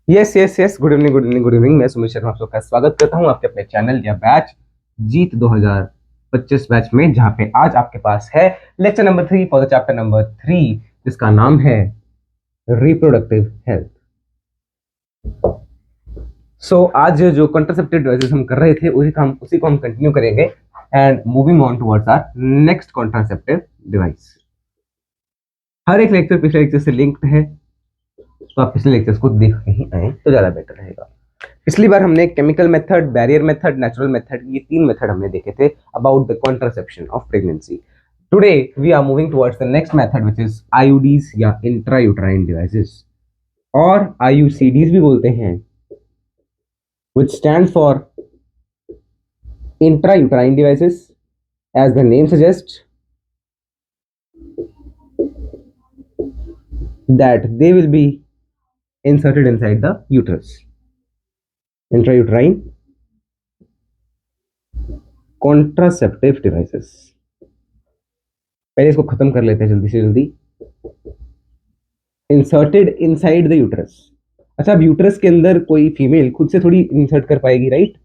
Yes yes yes, good evening good evening good evening. मैं सुमित शर्मा आप सबका स्वागत करता हूं आपके अपने चैनल या बैच जीत 2025 बैच में, जहां पे आज आपके पास है lecture number 3 for the chapter number 3, जिसका नाम है रिप्रोडक्टिव हेल्थ। आज जो कॉन्ट्रासेप्टिव डिवाइसेस हम कर रहे थे उसी को हम कंटिन्यू करेंगे and moving on towards our next contraceptive device. हर एक लेक्चर पिछले लेक्चर से लिंक्ड है, तो आप पिछले लेक्चर्स को देख के ही आए तो ज्यादा बेटर रहेगा। पिछली बार हमने chemical method, barrier method, natural method, ये 3 मेथड हमने देखे थे about the contraception of pregnancy. Today we are moving towards the next method which is IUDs या इंट्रायूट्राइन डिवाइसेस, और आईयूसीडीज भी बोलते हैं, which stands for intrauterine devices. As the name suggests, that they will be inserted inside the uterus. Intrauterine contraceptive devices. पहले इसको खत्म कर लेते हैं जल्दी से जल्दी। Inserted inside the uterus. अच्छा, अब यूटरस के अंदर कोई फीमेल खुद से थोड़ी इंसर्ट कर पाएगी, राइट?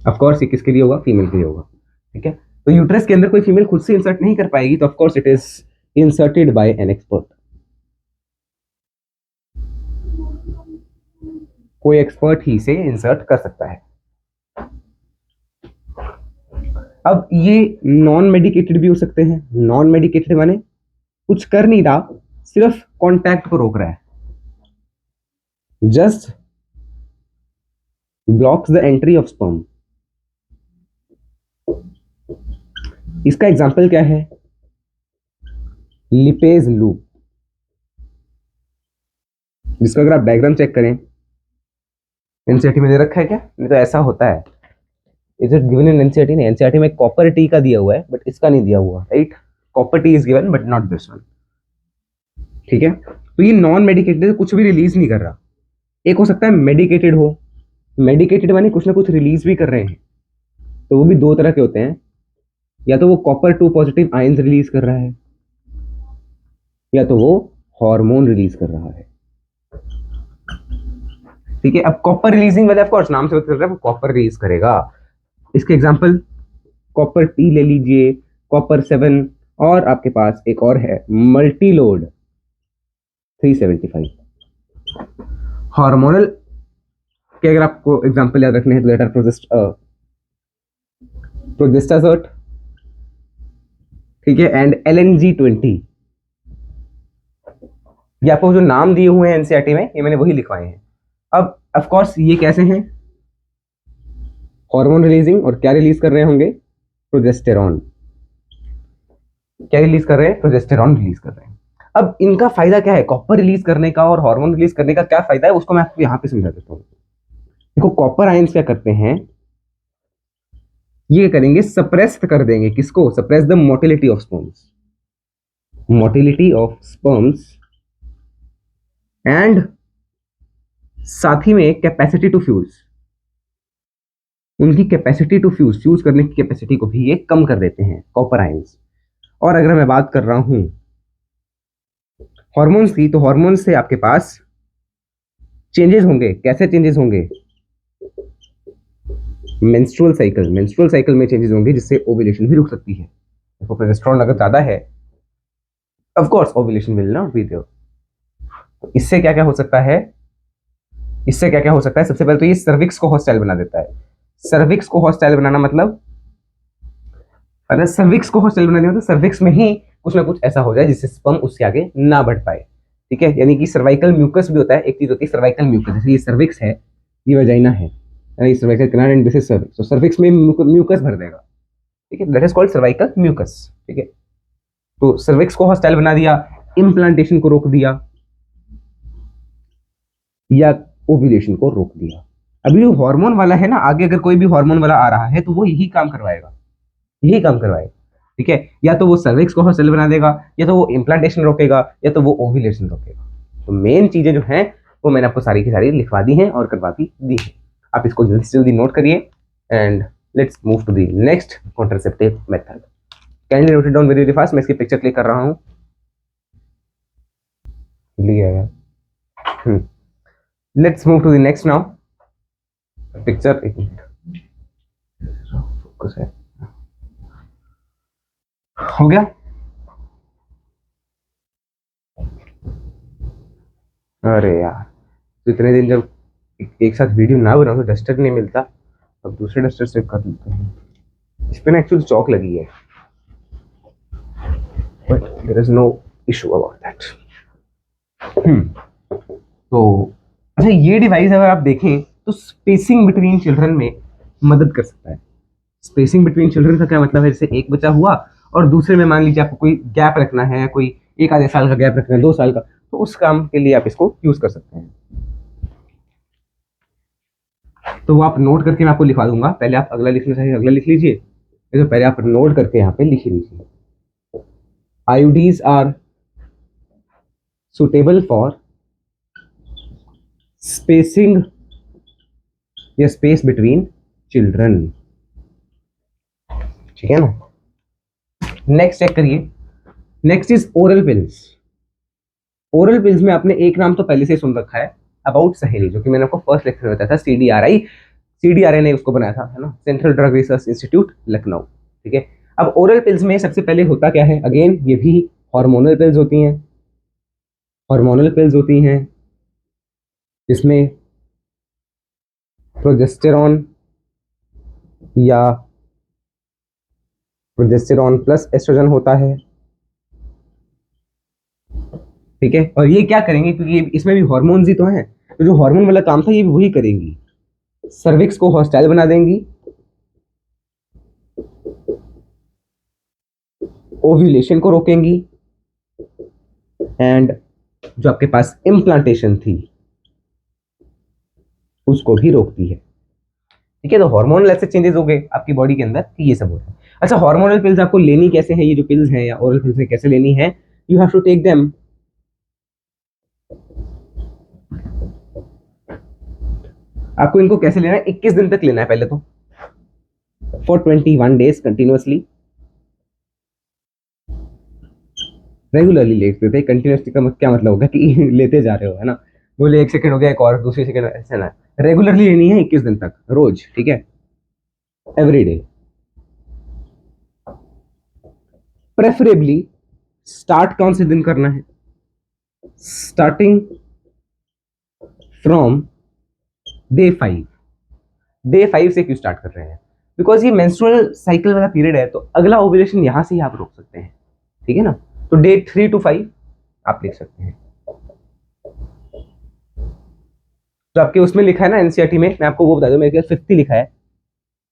ऑफ कोर्स ये किसके लिए होगा? फीमेल के लिए होगा, ठीक है। तो यूटरस के अंदर कोई फीमेल खुद से इंसर्ट नहीं कर पाएगी, तो of course it is inserted by an expert. कोई एक्सपर्ट ही से इंसर्ट कर सकता है। अब ये नॉन मेडिकेटेड भी हो सकते हैं। नॉन मेडिकेटेड माने कुछ कर नहीं रहा, सिर्फ कांटेक्ट को रोक रहा है, just blocks the entry of sperm. इसका एग्जांपल क्या है? लिपेज लूप, जिसका अगर आप डायग्राम चेक करें, एनसीईआरटी में दे रखा है क्या? नहीं तो ऐसा होता है। Is it given in NCERT? नहीं, एनसीईआरटी में कॉपर टी का दिया हुआ है, बट इसका नहीं दिया हुआ, right? Copper T is given but not this one, ठीक है। तो ये नॉन मेडिकेटेड कुछ भी रिलीज नहीं कर रहा। एक हो सकता है मेडिकेटेड हो। मेडिकेटेड माने कुछ ना कुछ रिलीज भी कर रहे हैं, तो वो भी दो तरह के होते हैं। या तो वो कॉपर 2 पॉजिटिव आयंस रिलीज कर रहा है, या तो वो हार्मोन रिलीज कर रहा है, ठीक है। अब कॉपर रिलीजिंग वाले ऑफ कोर्स नाम से पता चल रहा है वो कॉपर रिलीज करेगा। इसके एग्जांपल कॉपर टी ले लीजिए, कॉपर 7, और आपके पास एक और है मल्टीलोड 375। हार्मोनल के अगर आपको एग्जांपल याद रखने हैं तो लेटर प्रोजेस्टाजोट, ठीक है, एंड LNG20। ये आपको जो नाम दिए हुए हैं एनसीईआरटी में, ये मैंने वही लिखवाए हैं। अब ऑफ कोर्स ये कैसे हैं? हार्मोन रिलीजिंग, और क्या रिलीज कर रहे होंगे? प्रोजेस्टेरॉन। क्या रिलीज कर रहे हैं? प्रोजेस्टेरॉन रिलीज कर रहे हैं। अब इनका फायदा क्या है? कॉपर रिलीज करने का और हार्मोन रिलीज करने का क्या फायदा है, उसको मैं आपको यहां पे समझा देता हूं। देखो, कॉपर आयंस क्या करते हैं? ये करेंगे, सप्रेस कर देंगे। किसको? Suppress the motility of sperms. Motility of sperms, and साथ ही में कैपेसिटी टू फ्यूज। उनकी कैपेसिटी टू फ्यूज करने की कैपेसिटी को भी ये कम कर देते हैं, कॉपर आयंस। और अगर मैं बात कर रहा हूं हार्मोन्स की, तो हार्मोन्स से आपके पास चेंजेस होंगे। कैसे चेंजेस होंगे? मेंस्ट्रुअल साइकिल में चेंजेस होंगे, जिससे ओव्यूलेशन भी रुक सकती है। देखो, प्रोजेस्टेरॉन अगर ज्यादा है, of course ovulation will not be there. तो इससे क्या क्या हो सकता है? इससे क्या क्या हो सकता है? सबसे पहले तो ये सर्विक्स को हॉस्टाइल बना देता है। सर्विक्स को हॉस्टाइल बनाना मतलब, अगर सर्विक्स को हॉस्टाइल बना दिया तो सर्विक्स में ही कुछ ना कुछ ऐसा हो जाए जिससे स्पर्म उसके आगे ना बढ़ पाए, ठीक है। यानी कि सर्वाइकल म्यूकस भी होता है, एक चीज होती है सर्वाइकल म्यूकस। जैसे ये सर्विक्स है, ये वजाइना है, ये cervical canal and this is cervix. तो सर्विक्स में म्यूकस भर देगा, ठीक है, that is called cervical mucus, ठीक है। तो सर्विक्स को हॉस्टाइल बना दिया, इम्प्लांटेशन को रोक दिया, या ओव्यूलेशन को रोक दिया। अभी जो हार्मोन वाला है ना, आगे अगर कोई भी हार्मोन वाला आ रहा है तो वो यही काम करवाएगा, यही काम करवाएगा, ठीक है। या तो वो सर्विक्स को हॉस्टाइल बना देगा, या तो वो इम्प्लांटेशन रोकेगा, या तो वो ओव्यूलेशन रोकेगा। तो मेन चीजें जो हैं वो मैंने आपको सारी की सारी लिखवा दी हैं और करवा भी दी है। आप इसको जल्दी से जल्दी नोट करिए and let's move to the next contraceptive method. Kindly note it down very fast. मैं इसकी पिक्चर क्लिक कर रहा हूँ, लिया गया। Let's move to the next now picture. एक मिनट, फोकस है, हो गया। अरे यार, तो इतने दिन जब एक साथ वीडियो ना बनाओ तो डस्टर नहीं मिलता, अब दूसरे डस्टर से कर लेते हैं। इस पे ना एक्चुअली चौक लगी है, but there is no issue about that. तो अच्छा, ये डिवाइस अगर आप देखें तो स्पेसिंग बिटवीन चिल्ड्रन में मदद कर सकता है। स्पेसिंग बिटवीन चिल्ड्रन का क्या मतलब है, जैसे एक बच्चा हुआ और दूसरे में मान लीजिए आपको कोई गैप रखना है, कोई एक आधे साल का गैप रखना है, 2 साल का, तो उस काम के लिए आप इसको यूज कर सकते हैं। तो वो आप नोट करके मैं आपको लिखवा दूंगा, पहले आप अगला लिखना चाहिए, अगला लिख लीजिए, तो पहले आप नोट करके यहाँ पे लिख लीजिए। IUDs are suitable for spacing या स्पेस बिटवीन चिल्ड्रन, ठीक है ना। नेक्स्ट चेक करिए, next is oral pills. Oral pills में आपने एक नाम तो पहले से सुन रखा है, अबाउट सहेली, जो कि मैंने आपको फर्स्ट लेक्चर में बताया था, CDRI ने उसको बनाया था, है ना, central drug research institute Lucknow, ठीक है। अब ओरल पिल्स में सबसे पहले होता क्या है, अगेन ये भी हार्मोनल पिल्स होती हैं, हार्मोनल पिल्स होती हैं जिसमें प्रोजेस्टेरॉन या प्रोजेस्टेरॉन प्लस एस्ट्रोजन होता है, ठीक है। और ये क्या करेंगे, क्योंकि इसमें भी हॉर्मोन्स ही तो हैं, तो जो हार्मोन वाला काम था ये भी वही करेंगी, सर्विक्स को हॉस्टाइल बना देंगी, ओव्यूलेशन को रोकेंगी, एंड जो आपके पास इम्प्लांटेशन थी उसको भी रोकती है, ठीक है। तो हार्मोनल ऐसे चेंजेस हो गए आपकी बॉडी के अंदर, ये सब होता है। अच्छा, हार्मोनल पिल्स आपको लेनी कैसे है, ये जो पिल्स हैं या ओरल पिल्स है कैसे लेनी है, you have to take them, आपको इनको कैसे लेना है, 21 दिन तक लेना है पहले तो, फॉर 21 days कंटिन्यूअसली, रेगुलरली लेते थे। कंटिन्यूअसली का क्या मतलब होगा कि लेते जा रहे हो, है ना, बोले 1 सेकंड हो गया, एक और दूसरे सेकंड, ऐसा ना, रेगुलरली लेनी है 21 दिन तक रोज, ठीक है, एवरी डे। प्रेफरेबली स्टार्ट कौन से दिन करना है, स्टार्टिंग फ्रॉम डे 5। डे 5 से क्यों स्टार्ट कर रहे हैं, बिकॉज ये मेंस्ट्रुअल साइकिल वाला पीरियड है, तो अगला ओव्यूलेशन यहां से ही आप रोक सकते हैं, ठीक है ना। तो डे 3 to 5 आप लिख सकते हैं। तो आपके उसमें लिखा है ना एनसीईआरटी में, मैं आपको वो बता दूं, मेरे ख्याल 50 लिखा है,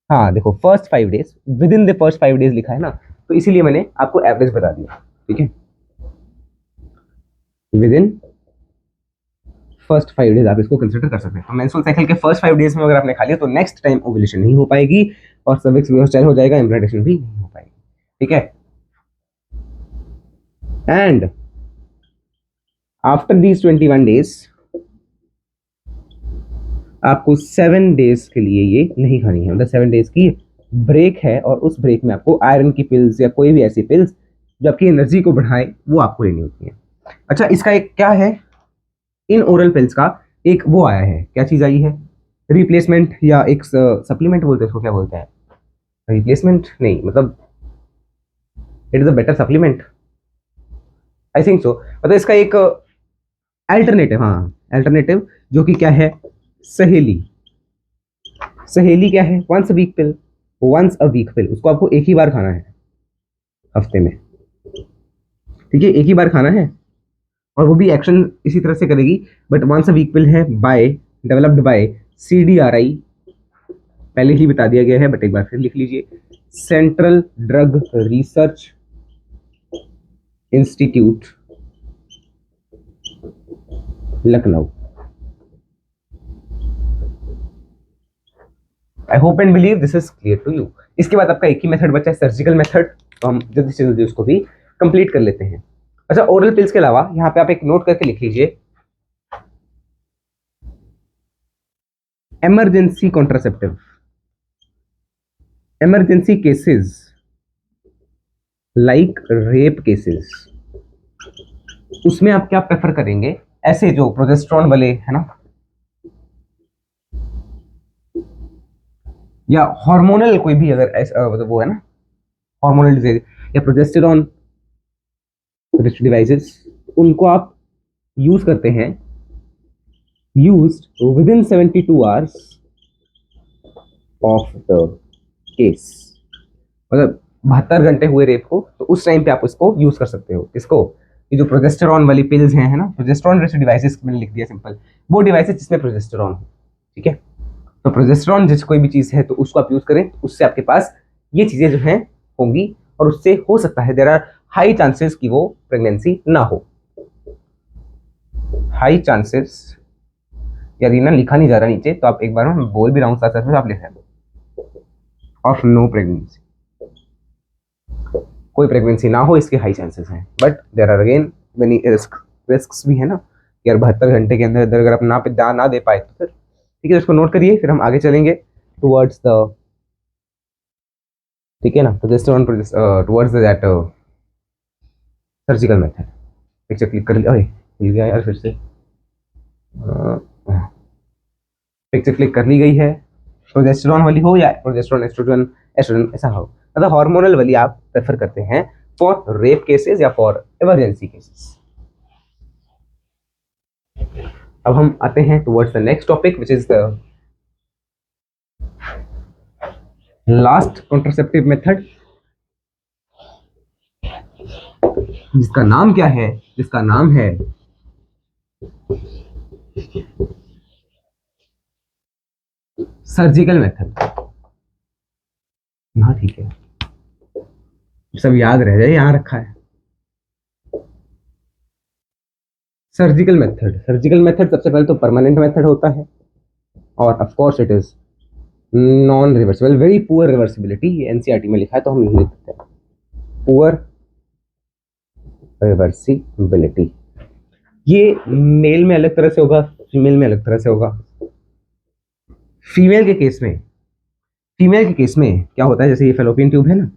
हाँ देखो, first 5 days, with in the first 5 days लिखा है ना, तो इसीलिए मैंने आपको एवरेज बता दिया, ठीक है। विद इन फर्स्ट 5 days आप इसको कंसिडर कर सकते हैं। तो मेंस्ट्रुअल साइकिल के फर्स्ट 5 days में अगर आपने खा लिया तो नेक्स्ट टाइम ओव्यूलेशन नहीं हो पाएगी, और सर्विक्स भी हॉस्टाइल हो जाएगा, इम्प्लांटेशन भी नहीं हो पाएगी, ठीक है। एंड आफ्टर दीज 21 days आपको 7 days के लिए ये नहीं खानी है, मतलब 7 days की ब्रेक है, और उस ब्रेक में आपको आयरन की पिल्स या कोई भी ऐसी पिल्स जो आपकी एनर्जी को बढ़ाए वो आपको लेनी होती है। अच्छा, इसका एक क्या है, इन ओरल पिल्स का एक वो आया है, क्या चीज आई है, रिप्लेसमेंट या एक सप्लीमेंट बोलते हैं इसको, क्या बोलते हैं, रिप्लेसमेंट नहीं, मतलब it is a better supplement, I think so, मतलब इसका एक अल्टरनेटिव, हाँ अल्टरनेटिव, जो कि क्या है, सहेली। सहेली क्या है, once a week pill, once a week pill, उसको आपको एक ही बार खाना है हफ्ते में, ठीक है, एक ही बार खाना है, और वो भी एक्शन इसी तरह से करेगी, but once a week pill है, बाय डेवलप्ड बाय CDRI, पहले ही बता दिया गया है, बट एक बार फिर लिख लीजिए, central drug research institute Lucknow. I hope and believe this is clear to you. इसके बाद आपका एक ही मेथड बचा है, सर्जिकल मेथड, तो हम जल्दी से जल्दी उसको भी कंप्लीट कर लेते हैं। अच्छा, ओरल पिल्स के अलावा यहाँ पे आप एक नोट करके लिख लीजिए, emergency contraceptive, emergency cases like rape cases, उसमें आप क्या प्रेफर करेंगे, ऐसे जो प्रोजेस्टेरॉन वाले है ना, या हार्मोनल कोई भी अगर ऐसा मतलब वो है ना हार्मोनल डिजीज या प्रोजेस्टेरॉन रिच डिवाइसेस, उनको आप यूज करते हैं, used with in 72 hours of the case, मतलब 72 घंटे हुए रेप को, तो उस टाइम पे आप इसको यूज कर सकते हो। इसको ये जो प्रोजेस्टेरॉन वाली पिल्स हैं, है ना, प्रोजेस्टेरॉन रिच डिवाइसेस मैंने लिख दिया सिंपल, वो डिवाइसेस जिसमें प्रोजेस्टेरॉन हो, ठीक है। तो प्रोजेस्टेरॉन जिस कोई भी चीज है तो उसको आप यूज करें, तो उससे आपके पास ये चीजें जो हैं होंगी, और उससे हो सकता है देयर आर हाई चांसेस कि वो प्रेगनेंसी ना हो। हाई चांसेस, यार ये ना लिखा नहीं जा रहा नीचे, तो आप एक बार मैं बोल भी रहा हूँ साथ साथ में, आप लिख रहे हो ऑफ नो प्रेगनेंसी, कोई प्रेगनेंसी ना हो इसके हाई चांसेस हैं, but there are again many risks भी है ना, यार 72 घंटे के अंदर अंदर अगर आप ना दे पाए तो फिर ठीक है, इसको नोट करिए, फिर हम आगे चलेंगे टुवर्ड्स द, ठीक है ना, progesterone towards that surgical method. Picture click कर लिया, अरे मिल गया यार फिर से, पिक्चर क्लिक कर ली गई है। प्रोजेस्टेरॉन वाली हो या प्रोजेस्टेरॉन एस्ट्रोजन एस्ट्रोजन ऐसा हो, मतलब हार्मोनल वाली आप प्रेफर करते हैं फॉर रेप केसेस या फॉर इमरजेंसी केसेस। अब हम आते हैं towards the next topic which is the last contraceptive method, जिसका नाम क्या है, जिसका नाम है सर्जिकल मेथड। हाँ ठीक है, सब याद रह जाए, यहां रखा है सर्जिकल मेथड। सर्जिकल मेथड सबसे पहले तो परमानेंट मेथड होता है, और of course it is non reversible, very poor reversibility, ये एनसीईआरटी में लिखा है तो हम नहीं लिख सकते, पुअर रिवर्सिबिलिटी। ये मेल में अलग तरह से होगा, फीमेल में अलग तरह से होगा। फीमेल के केस में, फीमेल के केस में क्या होता है, जैसे ये फेलोपियन ट्यूब है ना,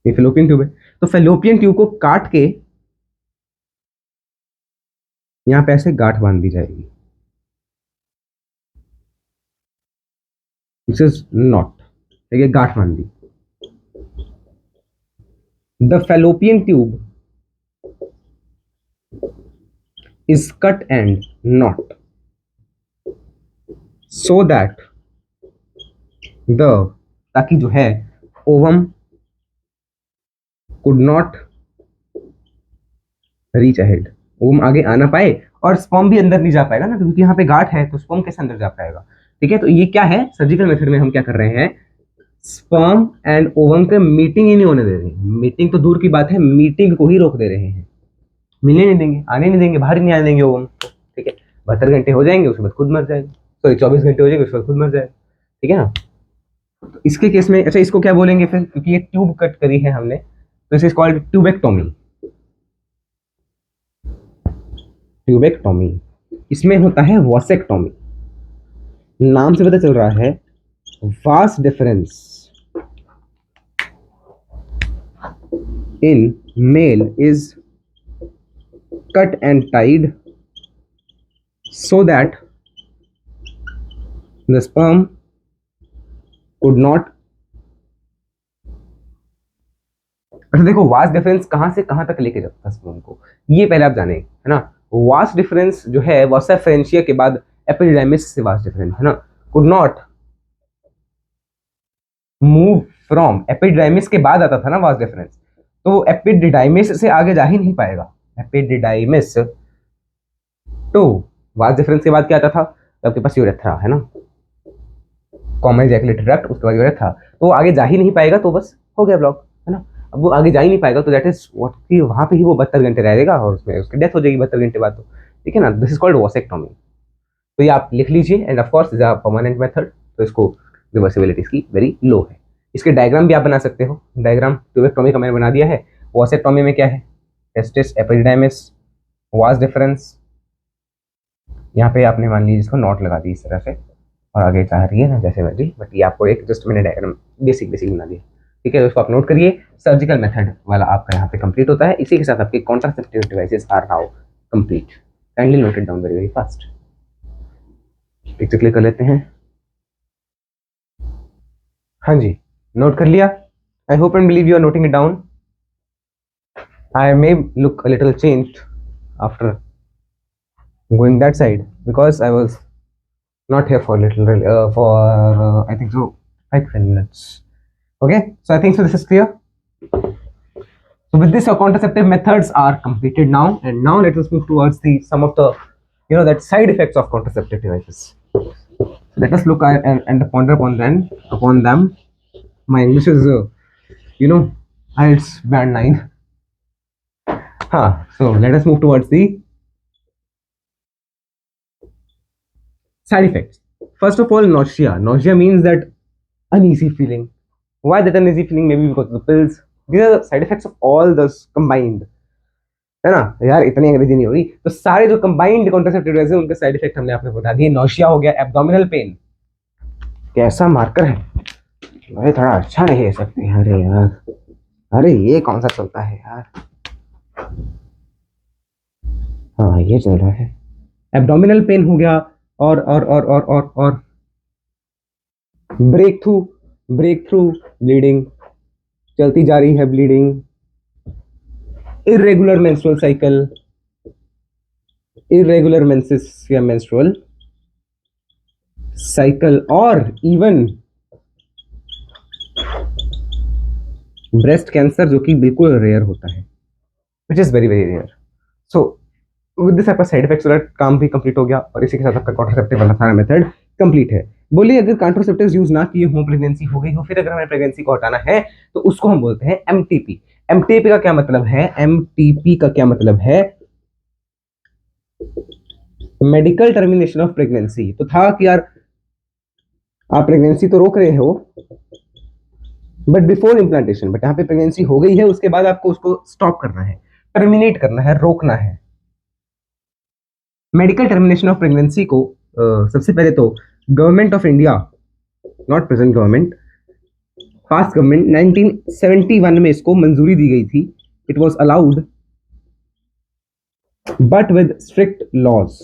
ये फेलोपियन ट्यूब है, तो फेलोपियन ट्यूब को काट के यहां पे ऐसे गांठ बांध दी जाएगी, दिस इज नॉट, देखिए गांठ बांध दी। The fallopian tube is cut and not, so that the, ताकि जो है ovum could not reach ahead, ovum आगे आना पाए, और स्पर्म भी अंदर नहीं जा पाएगा ना, क्योंकि यहाँ पे गांठ है तो स्पर्म कैसे अंदर जा पाएगा, ठीक है। तो ये क्या है, सर्जिकल मेथड में हम क्या कर रहे हैं, स्पर्म एंड ओवम के मीटिंग ही नहीं होने दे रहे हैं, मीटिंग तो दूर की बात है, मीटिंग को ही रोक दे रहे हैं, मिलने नहीं देंगे, आने नहीं देंगे, बाहर ही नहीं आने देंगे ओवम को, ठीक है। 72 घंटे हो जाएंगे, उसके बाद खुद मर जाएगा, सॉरी 24 घंटे हो जाएंगे, उसके बाद खुद मर जाएगा, ठीक है ना। तो इसके केस में अच्छा, इसको क्या बोलेंगे फिर, क्योंकि ये ट्यूब कट करी है हमने, तो इसे कॉल्ड ट्यूबेक्टोमी। ट्यूबेक्टोमी, इसमें होता है वॉसेक्टोमी, नाम से पता चल रहा है, vast difference in male is cut and tied so that the sperm could not, अच्छा देखो वास्ट डिफरेंस कहां से कहां तक लेके जाता है स्पर्म को, ये पहले आप जाने, है ना। वास्ट डिफरेंस जो है वॉसेफेरेंशिया के बाद एपिडिडाइमिस से वास्ट डिफरेंस, है ना, could not move from, epididymis के बाद आता था ना वास्ट डिफरेंस, तो एपिडिडाइमिस से आगे जा ही नहीं पाएगा, एपिडिडाइमिस टू वास्ट डिफरेंस के बाद क्या आता था, तो आपके पास यूरेथ्रा, है ना, कॉमन इजैकुलेटरी ट्रैक्ट, उसके बाद यूरेथ्रा, तो वो आगे जा ही नहीं पाएगा, तो बस हो गया ब्लॉक, है ना। अब वो आगे जा ही नहीं पाएगा, तो दैट इज व्हाट, वहां पे ही वो 72 घंटे रहेगा, और उसमें उसकी डेथ हो जाएगी 72 घंटे बाद, तो ठीक है ना, दिस इज कॉल्ड वॉसेक्टोमी। तो ये आप लिख लीजिए, end of course is a permanent method, तो इसको रिवर्सिबिलिटी इसकी वेरी लो है। इसके डायग्राम भी आप बना सकते हो, डायग्राम ट्यूबेक्टोमी का मैंने बना दिया है। वॉसेक्टोमी में क्या है, टेस्टिस, एपिडिडाइमिस, वास्ट डिफरेंस, यहाँ पे आपने मान लीजिए इसको नॉट लगा दी इस तरह से, और आगे चाह रही है ना जैसे मर्जी, बट ये आपको एक जस्ट मैंने डायग्राम बेसिक बना दिया, ठीक है। तो इसको आप नोट करिए, सर्जिकल मेथड वाला आपका यहाँ पे कंप्लीट होता है, इसी के साथ आपके contraceptive devices are now complete, kindly note it down very very fast. Picture click कर लेते हैं। हाँ जी, नोट कर लिया। I hope and believe you are noting it down. I may look a little changed after going that side because I was not here for little for I think so 5 to 10 minutes. Okay, so I think so this is clear. So with this, our contraceptive methods are completed now, and now let us move towards the some of the that side effects of contraceptive devices. Let us look at and ponder upon them. My English is it's band 9. So let us move towards the side effects. First of all, nausea. Nausea means that uneasy feeling. Why that uneasy feeling? Maybe because of the pills. These are the side effects of all this combined. है ना यार, इतनी अंग्रेजी नहीं हो रही। तो सारे जो कंबाइंड कॉन्ट्रासेप्टिव ड्रग्स हैं उनके साइड इफेक्ट हमने आपको बता दिए। नौशिया हो गया, एब्डोमिनल पेन, कैसा मार्कर है भाई, थोड़ा अच्छा नहीं है सकते। अरे यार, अरे ये कौन सा चलता है यार। हाँ ये चल रहा है। एब्डोमिनल पेन हो गया, और ब्रेक थ्रू ब्लीडिंग, चलती जा रही है bleeding, irregular menstrual cycle, irregular menses या मेंस्ट्रुअल साइकिल, और इवन ब्रेस्ट कैंसर, जो कि बिल्कुल रेयर होता है, which is very very rare. So with this आपका साइड इफेक्ट्स वाला काम भी कंप्लीट हो गया, और इसी के साथ आपका कॉन्ट्रासेप्टिव वाला सारा मेथड कंप्लीट है। बोलिए, अगर कॉन्ट्रासेप्टिव्स यूज ना किए हों, प्रेगनेंसी हो गई हो, फिर अगर हमें प्रेगनेंसी को हटाना है तो उसको हम बोलते हैं एमटीपी। एमटीपी का क्या मतलब है? एमटीपी का क्या मतलब है? Medical termination of pregnancy. तो था कि यार आप प्रेगनेंसी तो रोक रहे हो बट बिफोर इम्प्लांटेशन, बट यहाँ पे प्रेगनेंसी हो गई है, उसके बाद आपको उसको स्टॉप करना है, टर्मिनेट करना है, रोकना है। मेडिकल टर्मिनेशन ऑफ प्रेगनेंसी को सबसे पहले तो government of India, not present government, past government, 1971 में इसको मंजूरी दी गई थी। It was allowed but with strict laws.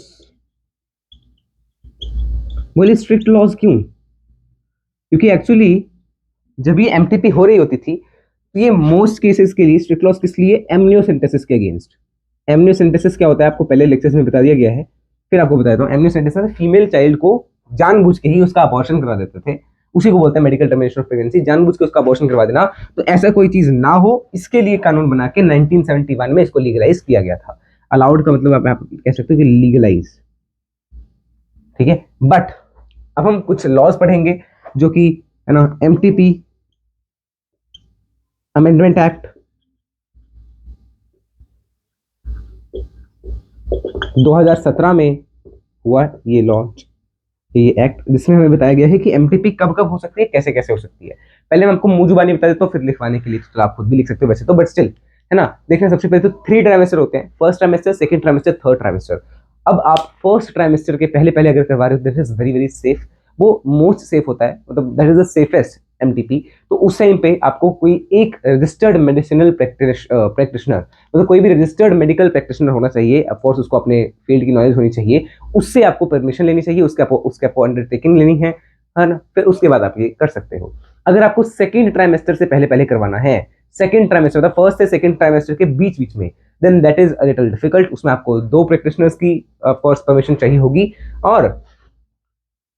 बोलिए स्ट्रिक्ट लॉज क्यों? क्योंकि एक्चुअली जब ये एमटीपी हो रही होती थी तो ये मोस्ट केसेस के लिए स्ट्रिक्ट लॉज किस लिए? एमनियोसेंटेसिस के अगेंस्ट। एमनियोसेंटेसिस क्या होता है आपको पहले लेक्चर्स में बता दिया गया है, फिर आपको बता देता हूँ। एमनियोसेंटेसिस फीमेल चाइल्ड को जानबूझ के ही उसका अबॉर्शन करवा देते थे, उसी को बोलते हैं मेडिकल टर्मिनेशन ऑफ प्रेगनेंसी। जानबूझ के उसका अबॉर्शन करवा देना, तो ऐसा कोई चीज ना हो इसके लिए कानून बना के 1971 में इसको लीगलाइज किया गया था। अलाउड का मतलब आप कह सकते हो कि लीगलाइज, ठीक है। बट अब हम कुछ लॉज पढ़ेंगे जो कि है ना, एमटीपी अमेंडमेंट एक्ट 2017 में हुआ ये लॉन्च, ये एक्ट, जिसमें हमें बताया गया है कि एमटीपी कब कब हो सकती है, कैसे कैसे हो सकती है। पहले मैं आपको मुंह जुबानी बता देता हूँ, फिर लिखवाने के लिए तो आप खुद भी लिख सकते हो वैसे तो, बट स्टिल है ना। देखना, सबसे पहले तो 3 ट्राइमेस्टर होते हैं, first trimester, second trimester, third trimester. अब आप फर्स्ट ट्राइमेस्टर के पहले पहले अगर करवा रहे हो, this is very very safe, वो मोस्ट सेफ होता है, मतलब that is the safest MTP. तो उस टाइम पे आपको कोई एक रजिस्टर्ड मेडिसिनल प्रैक्टिशनर, मतलब कोई भी रजिस्टर्ड मेडिकल प्रैक्टिशनर होना चाहिए। ऑफकोर्स उसको अपने फील्ड की नॉलेज होनी चाहिए, उससे आपको परमिशन लेनी चाहिए, उसके आपको अंडरटेकिंग लेनी है ना, फिर उसके बाद आप ये कर सकते हो। अगर आपको सेकेंड ट्राइमेस्टर से पहले पहले करवाना है, सेकेंड ट्राइमेस्टर मतलब फर्स्ट से सेकेंड ट्राइमेस्टर के बीच बीच में, then that is a little difficult. उसमें आपको 2 प्रैक्टिशनर्स की ऑफकोर्स परमिशन चाहिए होगी। और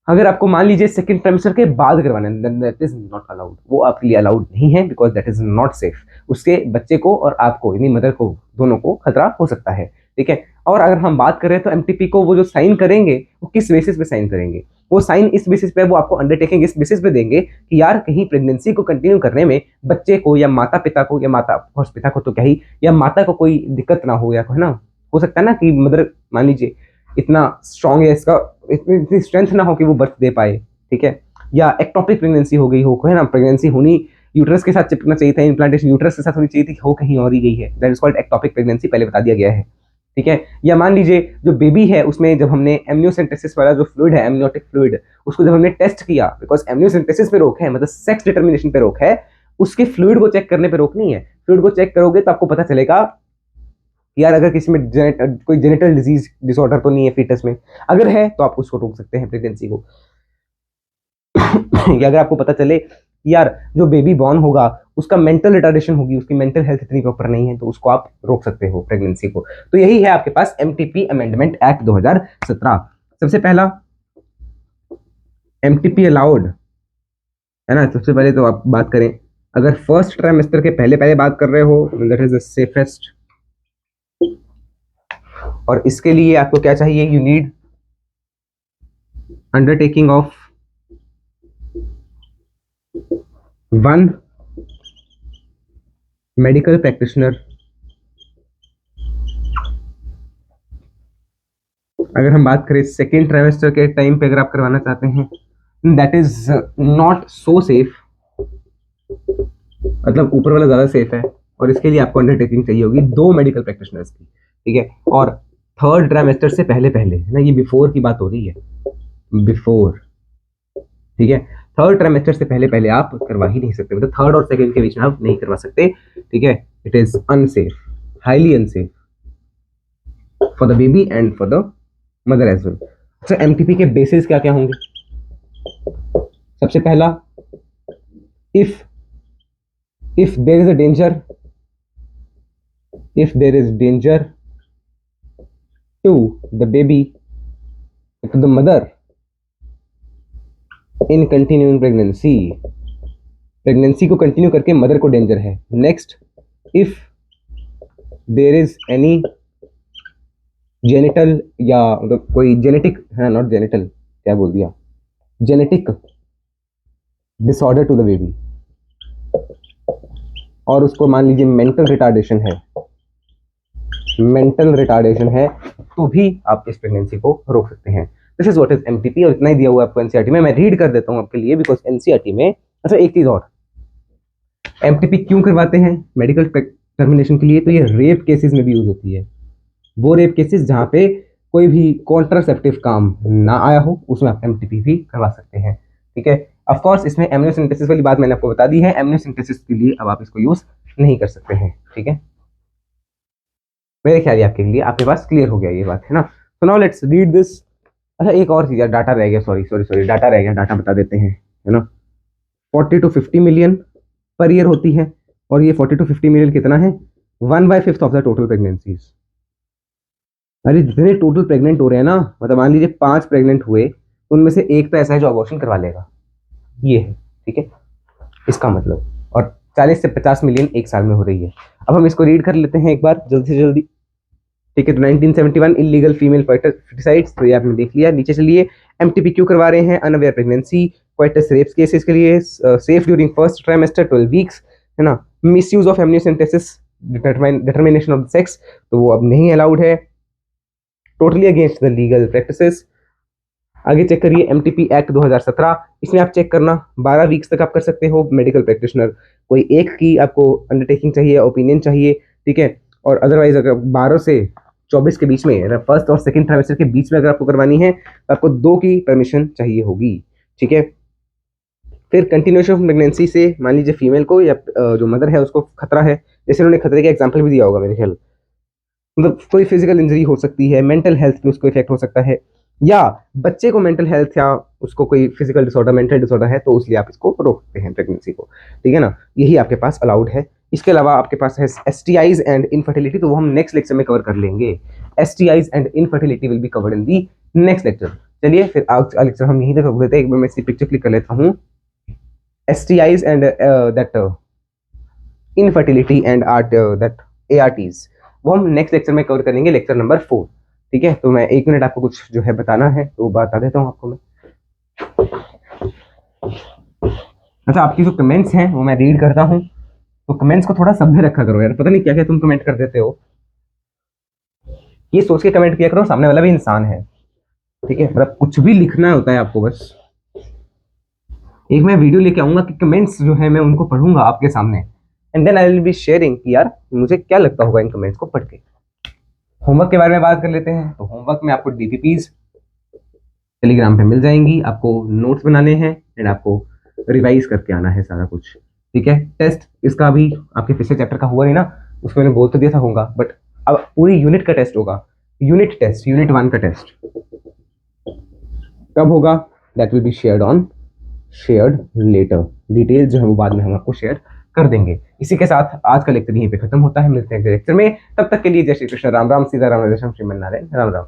अगर आपको मान लीजिए सेकंड ट्राइमेस्टर के बाद करवाना है, then that is not allowed, वो आपके लिए अलाउड नहीं है, because that is not safe. उसके बच्चे को और आपको यानी मदर को, दोनों को खतरा हो सकता है, ठीक है। और अगर हम बात करें तो एमटीपी को वो जो साइन करेंगे वो किस बेसिस पे साइन करेंगे? वो साइन इस बेसिस पे, वो आपको अंडरटेकिंग इस बेसिस पे देंगे कि यार कहीं प्रेगनेंसी को कंटिन्यू करने में बच्चे को या माता पिता को, या माता पिता को तो क्या ही, या माता को कोई दिक्कत ना हो, या है ना, हो सकता है ना कि मदर मान लीजिए इतना स्ट्रांग है, इसका इतनी स्ट्रेंथ ना हो कि वो बर्थ दे पाए, ठीक है। या एक्टोपिक प्रेगनेंसी हो गई हो, है ना, प्रेगनेंसी होनी यूट्रस के साथ चिपकना चाहिए था, इम्प्लांटेशन यूट्रस के साथ होनी चाहिए थी, हो कहीं और ही गई है, that is called ectopic pregnancy, पहले बता दिया गया है, ठीक है। या मान लीजिए जो बेबी है उसमें जब हमने एमनियोसेंटेसिस वाला जो फ्लूइड है, एमनियोटिक फ्लूइड, उसको जब हमने टेस्ट किया, बिकॉज एमनियोसेंटेसिस पे रोक है, मतलब सेक्स डिटर्मिनेशन पे रोक है, उसके फ्लूइड को चेक करने पे रोक नहीं है। फ्लूइड को चेक करोगे तो आपको पता चलेगा यार अगर किसी में कोई जेनेटल डिजीज डिसऑर्डर तो नहीं है फीटस में, अगर है तो आप उसको रोक सकते हैं प्रेगनेंसी को। या अगर आपको पता चले कि यार जो बेबी बॉर्न होगा उसका मेंटल रिटार्डेशन होगी, उसकी मेंटल हेल्थ इतनी प्रॉपर नहीं है, तो उसको आप रोक सकते हो प्रेगनेंसी को। तो यही है आपके पास एमटीपी अमेंडमेंट एक्ट 2017। सबसे पहला एमटीपी अलाउड है ना। सबसे पहले तो आप बात करें, अगर फर्स्ट ट्राइमेस्टर के पहले पहले बात कर रहे हो, दैट इज द सेफेस्ट। और इसके लिए आपको क्या चाहिए, you need undertaking of 1 medical practitioner. अगर हम बात करें सेकेंड ट्राइमेस्टर के टाइम पे अगर आप करवाना चाहते हैं, that is not so safe, मतलब ऊपर वाला ज्यादा सेफ है, और इसके लिए आपको अंडरटेकिंग चाहिए होगी 2 मेडिकल प्रैक्टिशनर्स की, ठीक है। और थर्ड ट्राइमेस्टर से पहले पहले है ना, ये बिफोर की बात हो रही है, बिफोर, ठीक है। थर्ड ट्राइमेस्टर से पहले पहले आप करवा ही नहीं सकते, मतलब थर्ड और सेकंड के बीच में आप नहीं करवा सकते, ठीक है। It is unsafe, highly unsafe for the baby and for the mother as well. तो एमटीपी के बेसिस क्या क्या होंगे? सबसे पहला, if there is a danger, if there is danger to the baby, to the mother in continuing pregnancy, pregnancy को continue करके mother को डेंजर है। Next, if there is any genital या मतलब कोई जेनेटिक है, नॉट जेनिटल, क्या बोल दिया, genetic disorder to the baby, और उसको मान लीजिए मेंटल रिटार्डेशन है, मेंटल रिटार्डेशन है, तो भी आप इस प्रेगनेंसी को रोक सकते हैं। This is what is MTP, और इतना ही दिया हुआ है आपको एनसीईआरटी में। मैं रीड कर देता हूँ आपके लिए, बिकॉज एनसीईआरटी में, अच्छा एक चीज और, एमटीपी क्यों करवाते हैं मेडिकल टर्मिनेशन के लिए? तो ये रेप केसेस में भी यूज होती है, वो रेप केसेस जहाँ पे कोई भी कॉन्ट्रासेप्टिव काम ना आया हो, उसमें आप एमटीपी भी करवा सकते हैं, ठीक है। ऑफ कोर्स इसमें एमनियोसेंटेसिस वाली बात मैंने आपको बता दी है, एमनियोसेंटेसिस के लिए अब आप इसको यूज नहीं कर सकते हैं, ठीक है। मेरे ख्याल आपके लिए आपके पास क्लियर हो गया ये बात, है ना। So now let's read this. अच्छा एक और चीज यार, डाटा रह गया, सॉरी सॉरी सॉरी, डाटा रह गया, डाटा बता देते हैं, है ना। 40 to 50 मिलियन पर ईयर होती है, और ये 40 to 50 मिलियन कितना है, 1/5 ऑफ द टोटल प्रेगनेंसीज। अरे जितने टोटल प्रेग्नेंट हो रहे हैं ना, मतलब मान लीजिए 5 प्रेग्नेंट हुए, उनमें से एक तो ऐसा है जो अबॉर्शन करवा लेगा, ये है, ठीक है, इसका मतलब। और 40 से 50 मिलियन एक साल में हो रही है। अब हम इसको रीड कर लेते हैं एक बार जल्दी से जल्दी, ठीक है। तो 1971 इलीगल फीमेल फर्टिसाइड्स, तो ये आपने देख लिया। नीचे चलिए, एमटीपी क्यों करवा रहे हैं? Unaware pregnancy, coitus rapes cases के लिए, safe during first trimester 12 weeks, है ना। Misuse of amniocentesis, determination of sex, तो वो अब नहीं अलाउड है, totally against the legal practices. आगे चेक करिए एमटीपी एक्ट 2017, इसमें आप चेक करना 12 वीक्स तक आप कर सकते हो मेडिकल प्रैक्टिशनर, कोई एक की आपको अंडरटेकिंग चाहिए, ओपिनियन चाहिए, ठीक है। और अदरवाइज अगर 12 से 24 के बीच में, फर्स्ट और सेकंड ट्राइमेस्टर के बीच में अगर आपको करवानी है, तो आपको 2 की परमिशन चाहिए होगी, ठीक है। फिर कंटिन्यूएशन ऑफ प्रेगनेंसी से मान लीजिए फीमेल को या जो मदर है उसको खतरा है, जैसे उन्होंने खतरे का एग्जाम्पल भी दिया होगा मेरे ख्याल, मतलब कोई फिजिकल इंजरी हो सकती है, मेंटल हेल्थ पे उसको इफेक्ट हो सकता है, या बच्चे को मेंटल हेल्थ या उसको कोई फिजिकल डिसऑर्डर, मेंटल डिसऑर्डर है, तो इसलिए आप इसको रोक सकते हैं प्रेगनेंसी को, ठीक है ना। यही आपके पास अलाउड है। इसके अलावा आपके पास है एसटीआईज एंड इनफर्टिलिटी, तो वो हम नेक्स्ट लेक्चर में कवर कर लेंगे। STIs and infertility will be covered in the next lecture. चलिए फिर आज का लेक्चर हम यहीं तक रोक देते हैं। एक बार मैं इसकी पिक्चर क्लिक कर लेता हूँ, STIs and that infertility and that ARTs, वो हम नेक्स्ट लेक्चर में कवर करेंगे, लेक्चर नंबर 4, ठीक है। तो मैं 1 मिनट आपको कुछ जो है बताना है तो बता देता हूँ आपको मैं। अच्छा आपकी जो कमेंट्स हैं वो मैं रीड करता हूँ, तो कमेंट्स को थोड़ा सभ्य रखा करो यार, पता नहीं क्या क्या तुम कमेंट कर देते हो, ये सोच के कमेंट किया करो सामने वाला भी इंसान है, ठीक है। मतलब कुछ भी लिखना होता है आपको, बस एक मैं वीडियो लेके आऊंगा कि कमेंट्स जो है मैं उनको पढ़ूंगा आपके सामने, and then I will be sharing कि यार मुझे क्या लगता होगा इन कमेंट्स को पढ़ के। होमवर्क के बारे में बात कर लेते हैं, तो होमवर्क में आपको डीपीपीज टेलीग्राम पे मिल जाएंगी, आपको नोट्स बनाने हैं एंड आपको रिवाइज करके आना है सारा कुछ, ठीक है। टेस्ट इसका भी आपके पिछले चैप्टर का हुआ नहीं ना, उसमें मैंने बोल तो दिया था होगा, बट अब पूरी यूनिट का टेस्ट होगा, यूनिट टेस्ट, यूनिट 1 का टेस्ट कब होगा? That will be shared later. Detail जो है वो बाद में हम आपको शेयर कर देंगे। इसी के साथ आज का लेक्चर यहीं पे खत्म होता है। मिलते हैं अगले लेक्चर में, तब तक के लिए जय श्री कृष्ण, राम राम, सीता राम, राधे श्याम, श्रीमन नारायण, राम राम।